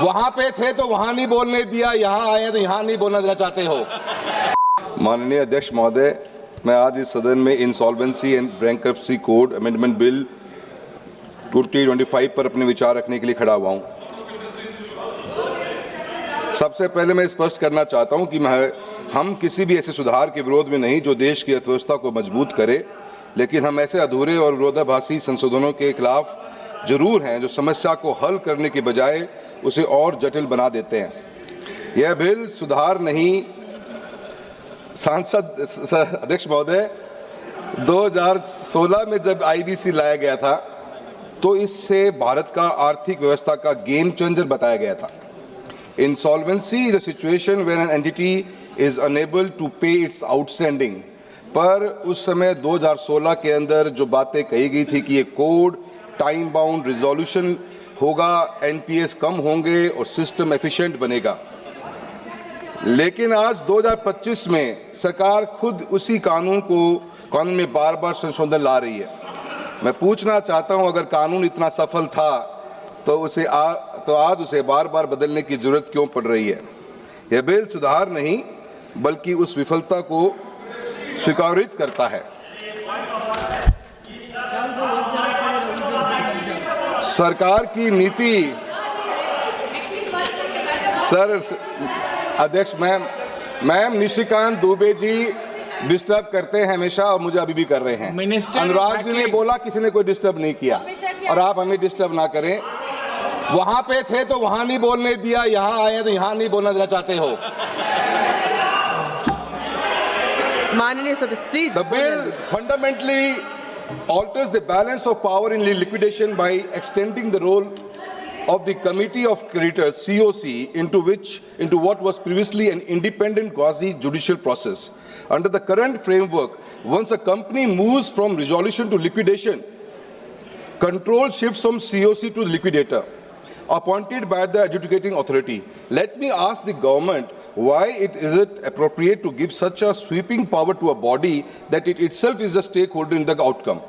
वहां पे थे तो वहां नहीं बोलने दिया, यहाँ आए तो यहाँ नहीं बोलना देना चाहते हो। माननीय अध्यक्ष महोदय, मैं आज इस सदन में insolvency and bankruptcy code amendment bill 2025 पर अपने विचार रखने के लिए खड़ा हुआ हूं। सबसे पहले मैं स्पष्ट करना चाहता हूं कि हम किसी भी ऐसे सुधार के विरोध में नहीं जो देश की अर्थव्यवस्था को मजबूत करे, लेकिन हम ऐसे अधूरे और विरोधाभासी संशोधनों के खिलाफ जरूर हैं जो समस्या को हल करने के बजाय उसे और जटिल बना देते हैं। यह बिल सुधार नहीं, सांसद अध्यक्ष महोदय, 2016 में जब आईबीसी लाया गया था तो इससे भारत का आर्थिक व्यवस्था का गेम चेंजर बताया गया था। Insolvency is a situation when an entity is unable to pay its outstanding, पर उस समय 2016 के अंदर जो बातें कही गई थी कि ये कोड टाइम बाउंड रिजोल्यूशन होगा, एनपीएस कम होंगे और सिस्टम एफिशिएंट बनेगा। लेकिन आज 2025 में सरकार खुद उसी कानून में बार बार संशोधन ला रही है। मैं पूछना चाहता हूं, अगर कानून इतना सफल था तो आज उसे बार बार बदलने की जरूरत क्यों पड़ रही है? यह बिल सुधार नहीं बल्कि उस विफलता को स्वीकारित करता है। सरकार की नीति अध्यक्ष मैम निशिकांत दुबे जी डिस्टर्ब करते हैं हमेशा और मुझे अभी भी कर रहे हैं। अनुराग जी ने बोला किसी ने कोई डिस्टर्ब नहीं किया और आप हमें डिस्टर्ब ना करें। वहां पे थे तो वहां नहीं बोलने दिया, यहाँ आए तो यहाँ नहीं बोलना देना चाहते हो। माननीय सदस्य, please. The bill fundamentally alters the balance of power in liquidation by extending the role of the Committee of Creditors (COC) into what was previously an independent quasi-judicial process. Under the current framework, once a company moves from resolution to liquidation, control shifts from COC to the liquidator, appointed by the adjudicating authority. Let me ask the government, why is it appropriate to give such a sweeping power to a body that it itself is a stakeholder in the outcome?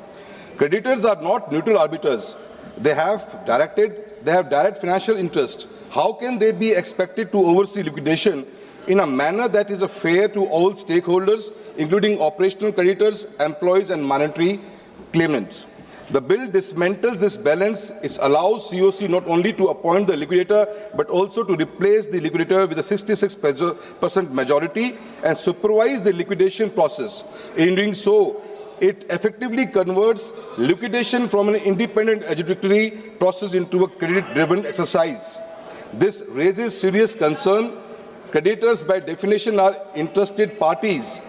Creditors are not neutral arbiters. They have direct financial interest. How can they be expected to oversee liquidation in a manner that is fair to all stakeholders, including operational creditors, employees, and monetary claimants? The bill dismantles this balance. It allows COC not only to appoint the liquidator, but also to replace the liquidator with a 66% majority and supervise the liquidation process. In doing so, it effectively converts liquidation from an independent adjudicatory process into a credit-driven exercise. This raises serious concern. Creditors, by definition, are interested parties.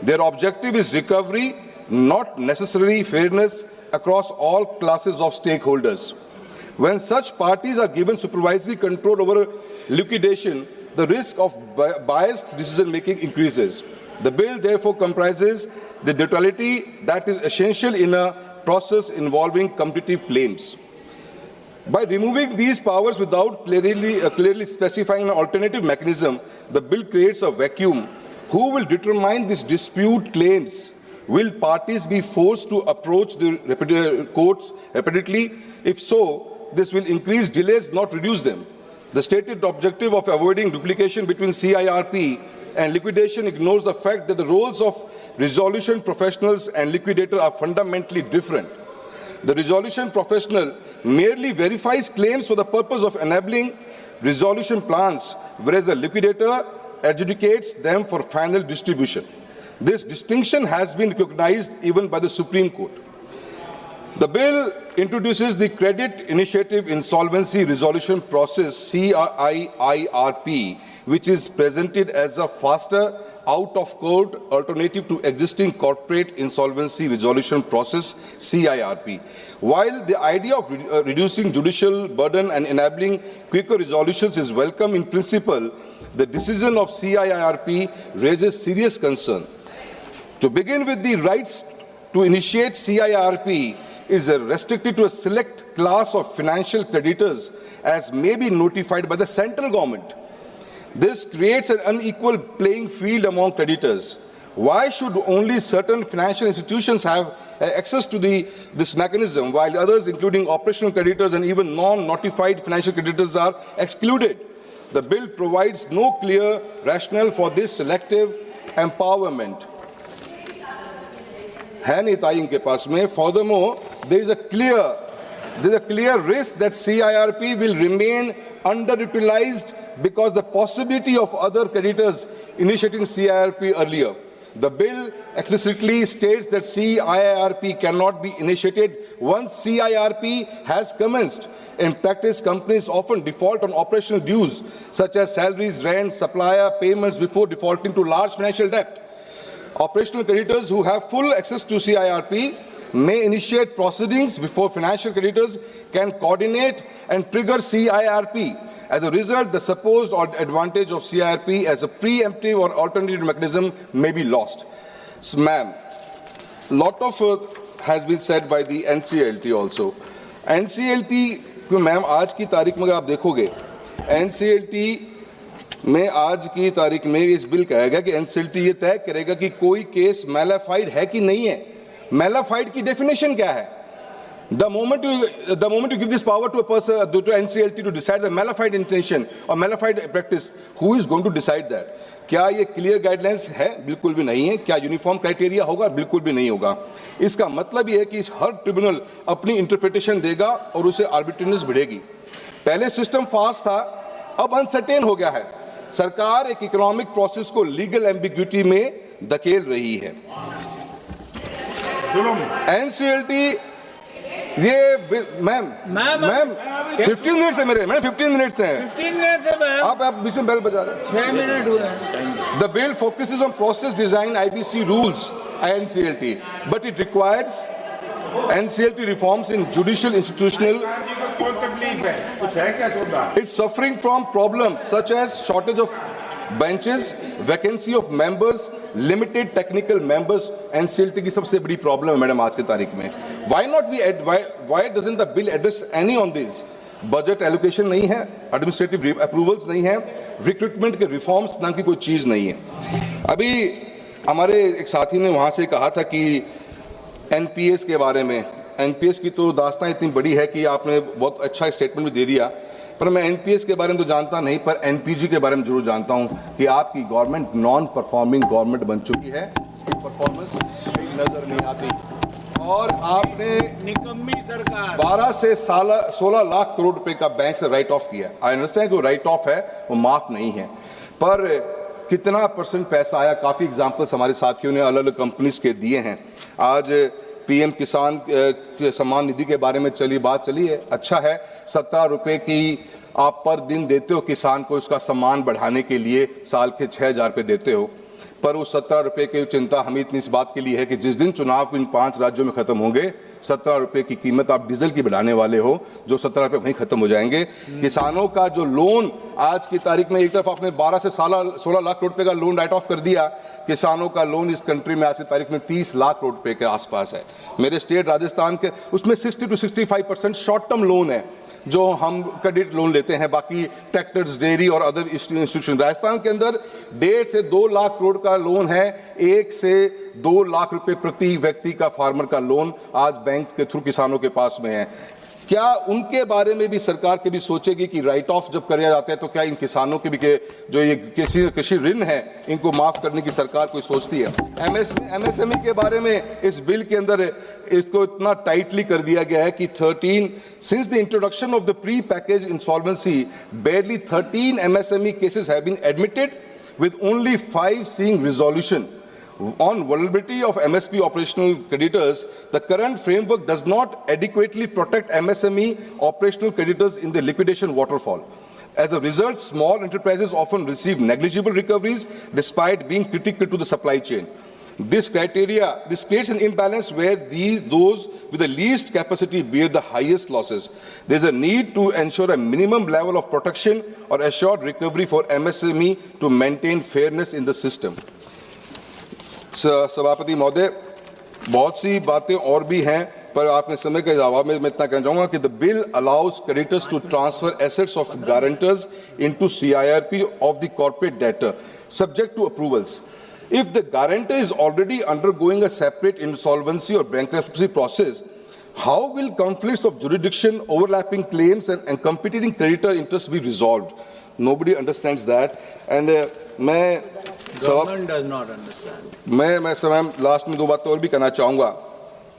Their objective is recovery, not necessarily fairness, across all classes of stakeholders. When such parties are given supervisory control over liquidation, the risk of biased decision-making increases. The bill therefore comprises the neutrality that is essential in a process involving competitive claims. By removing these powers without clearly specifying an alternative mechanism, the bill creates a vacuum. Who will determine these dispute claims? Will parties be forced to approach the courts repeatedly? If so, this will increase delays, not reduce them. The stated objective of avoiding duplication between CIRP and liquidation ignores the fact that the roles of resolution professionals and liquidator are fundamentally different. The resolution professional merely verifies claims for the purpose of enabling resolution plans, whereas the liquidator adjudicates them for final distribution. This distinction has been recognized even by the Supreme Court. The bill introduces the Credit Initiative Insolvency Resolution Process (CIIRP), which is presented as a faster out-of-court alternative to existing corporate insolvency resolution process (CIRP). While the idea of reducing judicial burden and enabling quicker resolutions is welcome in principle, the decision of CIIRP raises serious concern. To begin with, the rights to initiate CIRP is restricted to a select class of financial creditors as may be notified by the central government. This creates an unequal playing field among creditors. Why should only certain financial institutions have access to this mechanism while others, including operational creditors and even non-notified financial creditors, are excluded? The bill provides no clear rationale for this selective empowerment. है नहीं ताई इनके पास में. Furthermore, there is a clear risk that CIRP will remain underutilized because the possibility of other creditors initiating CIRP earlier. The bill explicitly states that CIRP cannot be initiated once CIRP has commenced. In practice, companies often default on operational dues such as salaries, rent, supplier payments before defaulting to large financial debt. Operational creditors who have full access to CIRP may initiate proceedings before financial creditors can coordinate and trigger CIRP. As a result, the supposed advantage of CIRP as a preemptive or alternative mechanism may be lost. So, ma'am, lot of has been said by the NCLT also. NCLT, ma'am, आज की तारीख में अगर आप देखोगे, NCLT में आज की तारीख में इस बिल कहा गया कि NCLT ये तय करेगा कि कोई केस मैलाफाइड है कि नहीं है. मैलाफाइड की डेफिनेशन क्या है? The moment you give this power to a person, to NCLT to decide the malified intention or malified practice, who is going to decide that? क्या ये क्लियर गाइडलाइंस है? बिल्कुल भी नहीं है. क्या यूनिफॉर्म क्राइटेरिया होगा? बिल्कुल भी नहीं होगा. इसका मतलब ये है कि हर ट्रिब्यूनल अपनी इंटरप्रिटेशन देगा और उसे आर्बिट्रेरीनेस बढ़ेगी. पहले सिस्टम फास्ट था, अब अनसर्टेन हो गया है. सरकार एक इकोनॉमिक प्रोसेस को लीगल एम्बिग्यूटी में धकेल रही है. NCLT ये मैम 15 मिनट्स है मेरे, मैंने 15 मिनट्स हैं. 15 मिनट्स है मैम. आप बीच में बेल बजा रहे हैं. 6 मिनट हुए हैं. The bill focuses on process design IBC rules NCLT, but it requires NCLT reforms in judicial institutional. It's suffering from problems such as shortage of benches, vacancy of members, limited technical members. NCLT की सबसे बड़ी problem है madam आज की तारीख में. Why doesn't the bill address any on this? Budget allocation नहीं है, एडमिनिस्ट्रेटिव अप्रूवल्स नहीं है, रिक्रूटमेंट के रिफॉर्म्स नाम की कोई चीज़ नहीं है. अभी हमारे एक साथी ने वहाँ से कहा था कि NPS के बारे में. NPS की तो दास्तान इतनी बड़ी है कि आपने बहुत अच्छा स्टेटमेंट भी दे दिया, पर मैं NPS के बारे में तो जानता नहीं, पर NPG के बारे में जरूर जानता हूँ कि आपकी गवर्नमेंट नॉन परफॉर्मिंग गवर्नमेंट बन चुकी है. इसकी परफॉर्मेंस नजर नहीं आती और आपने निकम्मी सरकार 12 से 16 लाख करोड़ रुपए का बैंक से राइट ऑफ किया. आई अंडरस्टैंड जो राइट ऑफ है वो माफ नहीं है, पर कितना परसेंट पैसा आया? काफ़ी एग्जाम्पल्स हमारे साथियों ने अलग अलग कंपनीज के दिए हैं. आज PM किसान सम्मान निधि के बारे में बात चली है. अच्छा है, 17 रुपए की आप पर दिन देते हो किसान को, इसका सम्मान बढ़ाने के लिए साल के 6,000 रुपये देते हो, पर उस 17 रुपये की चिंता हमें इतनी इस बात के लिए है कि जिस दिन चुनाव इन 5 राज्यों में खत्म होंगे, 17 रुपये की कीमत आप डीजल की बढ़ाने वाले हो, जो 17 रुपये वहीं खत्म हो जाएंगे. किसानों का जो लोन आज की तारीख में, एक तरफ आपने 12 से 16 लाख करोड़ रुपए का लोन राइट ऑफ कर दिया. किसानों का लोन इस कंट्री में आज की तारीख में 30 लाख करोड़ रुपए के आसपास है. मेरे स्टेट राजस्थान के उसमें 60 to 65% शॉर्ट टर्म लोन है जो हम क्रेडिट लोन लेते हैं. बाकी ट्रैक्टर्स, डेयरी और अदर इंस्टीट्यूशन. राजस्थान के अंदर 1.5 से 2 लाख करोड़ का लोन है. 1 से 2 लाख रुपए प्रति व्यक्ति का फार्मर का लोन आज बैंक के थ्रू किसानों के पास में है. क्या उनके बारे में भी सरकार के भी सोचेगी कि राइट ऑफ जब करे जाते हैं तो क्या इन किसानों के भी जो ये कृषि ऋण है इनको माफ करने की सरकार कोई सोचती है? MSME के बारे में इस बिल के अंदर इसको इतना टाइटली कर दिया गया है कि 13 since the introduction of the pre package insolvency barely 13 MSME cases have been admitted with only 5 seeing resolution. On vulnerability of MSP operational creditors, the current framework does not adequately protect MSME operational creditors in the liquidation waterfall. As a result, small enterprises often receive negligible recoveries despite being critical to the supply chain. This creates an imbalance where those with the least capacity bear the highest losses. There is a need to ensure a minimum level of protection or assured recovery for MSME to maintain fairness in the system. सभापति महोदय, बहुत सी बातें और भी हैं, पर आपने समय के जवाब में मैं इतना कहना चाहूँगा कि the bill allows creditors to transfer assets of guarantors into CIRP of the corporate debtor subject to approvals. If the guarantor is already undergoing a separate insolvency or bankruptcy process, how will conflicts of jurisdiction, overlapping claims, and competing creditor interests be resolved? Nobody understands that. And Government does not understand. मैं समय last में 2 बातें और भी कहना चाहूँगा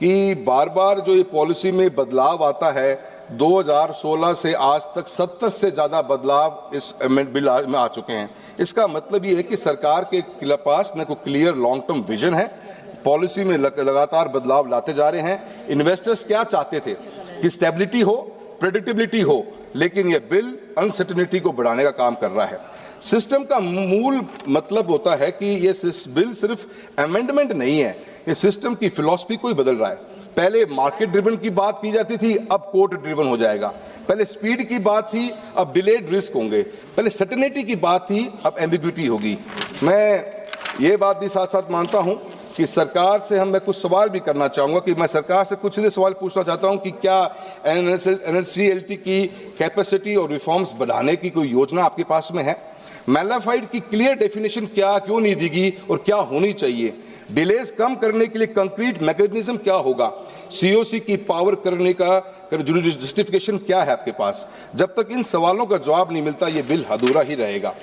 कि बार बार जो ये पॉलिसी में बदलाव आता है, 2016 से आज तक 70 से ज़्यादा बदलाव इस अमेंडमेंट बिल में आ चुके हैं। इसका मतलब ये है कि सरकार के पास न कोई क्लियर लॉन्ग टर्म विजन है, पॉलिसी में लगातार बदलाव लाते जा रहे हैं। इन्वेस्टर्स क्या चाहते थे कि स्टेबिलिटी हो, प्रेडिक्टेबिलिटी हो, लेकिन ये बिल अनसर्टेनिटी को बढ़ाने का काम कर रहा है। सिस्टम का मूल मतलब होता है कि ये बिल सिर्फ अमेंडमेंट नहीं है, ये सिस्टम की फिलॉसफी को ही बदल रहा है। पहले मार्केट ड्रिवन की बात की जाती थी, अब कोर्ट ड्रिवन हो जाएगा। पहले स्पीड की बात थी, अब डिलेड रिस्क होंगे। पहले सर्टेनिटी की बात थी, अब एम्बिग्विटी होगी। मैं ये बात भी साथ साथ मानता हूं कि सरकार से मैं कुछ सवाल भी करना चाहूँगा कि मैं सरकार से कुछ सवाल पूछना चाहता हूँ कि क्या NLC-LT की कैपेसिटी और रिफॉर्म्स बढ़ाने की कोई योजना आपके पास में है? मैलाफाइड की क्लियर डेफिनेशन क्यों नहीं दी गई और क्या होनी चाहिए? डिलेज कम करने के लिए कंक्रीट मैकेनिज्म क्या होगा? COC की पावर करने का जस्टिफिकेशन क्या है आपके पास? जब तक इन सवालों का जवाब नहीं मिलता, ये बिल अधूरा ही रहेगा।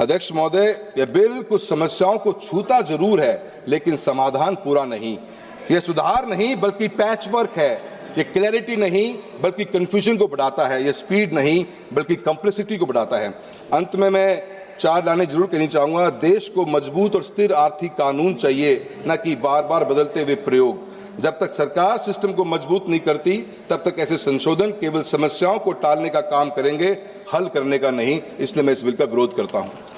अध्यक्ष महोदय, यह बिल कुछ समस्याओं को छूता जरूर है, लेकिन समाधान पूरा नहीं। यह सुधार नहीं बल्कि पैचवर्क है। ये क्लैरिटी नहीं बल्कि कंफ्यूजन को बढ़ाता है। ये स्पीड नहीं बल्कि कॉम्प्लेक्सिटी को बढ़ाता है। अंत में मैं 4 लाइनें जरूर कहनी चाहूँगा। देश को मजबूत और स्थिर आर्थिक कानून चाहिए, न कि बार बार बदलते हुए प्रयोग। जब तक सरकार सिस्टम को मजबूत नहीं करती, तब तक ऐसे संशोधन केवल समस्याओं को टालने का काम करेंगे, हल करने का नहीं। इसलिए मैं इस बिल का विरोध करता हूँ।